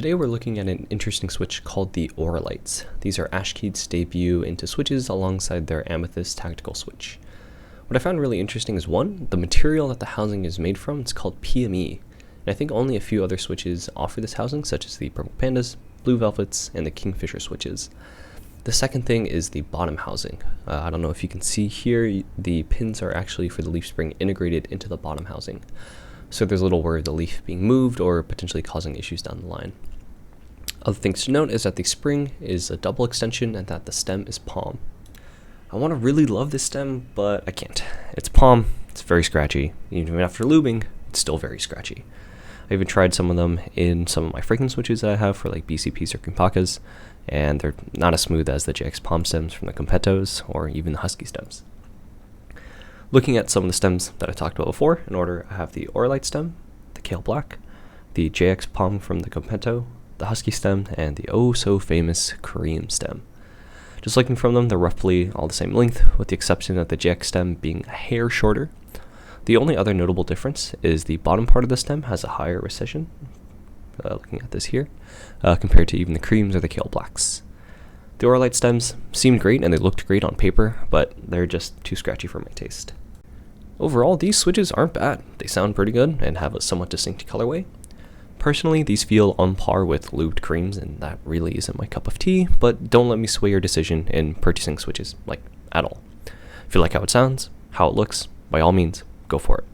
Today we're looking at an interesting switch called the Auralites. These are Ashkeed's debut into switches alongside their Amethyst tactical switch. What I found really interesting is one, the material that the housing is made from. It's called PME, and I think only a few other switches offer this housing, such as the Purple Pandas, Blue Velvets, and the Kingfisher switches. The second thing is the bottom housing. I don't know if you can see here, the pins are actually for the leaf spring integrated into the bottom housing. So there's little worry of the leaf being moved or potentially causing issues down the line. Other things to note is that the spring is a double extension and that the stem is POM. I want to really love this stem, but I can't. It's POM, it's very scratchy. Even after lubing, it's still very scratchy. I even tried some of them in some of my fragrance switches that I have for like BCPs or Kimpakas, and they're not as smooth as the JX POM stems from the Compettos or even the Husky stems. Looking at some of the stems that I talked about before, in order I have the Auralite stem, the Kale Black, the JX POM from the Competto, the Husky stem, and the oh so famous Cream stem. Just looking from them, they're roughly all the same length, with the exception of the JX stem being a hair shorter. The only other notable difference is the bottom part of the stem has a higher recession, looking at this here, compared to even the Creams or the Kale Blacks. The Auralite stems seemed great and they looked great on paper, but they're just too scratchy for my taste. Overall, these switches aren't bad. They sound pretty good and have a somewhat distinct colorway. Personally, these feel on par with lubed creams, and that really isn't my cup of tea, but don't let me sway your decision in purchasing switches, like, at all. If you like how it sounds, how it looks, by all means, go for it.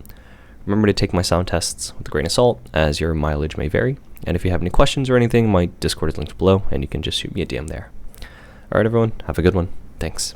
Remember to take my sound tests with a grain of salt, as your mileage may vary, and if you have any questions or anything, my Discord is linked below, and you can just shoot me a DM there. Alright everyone, have a good one. Thanks.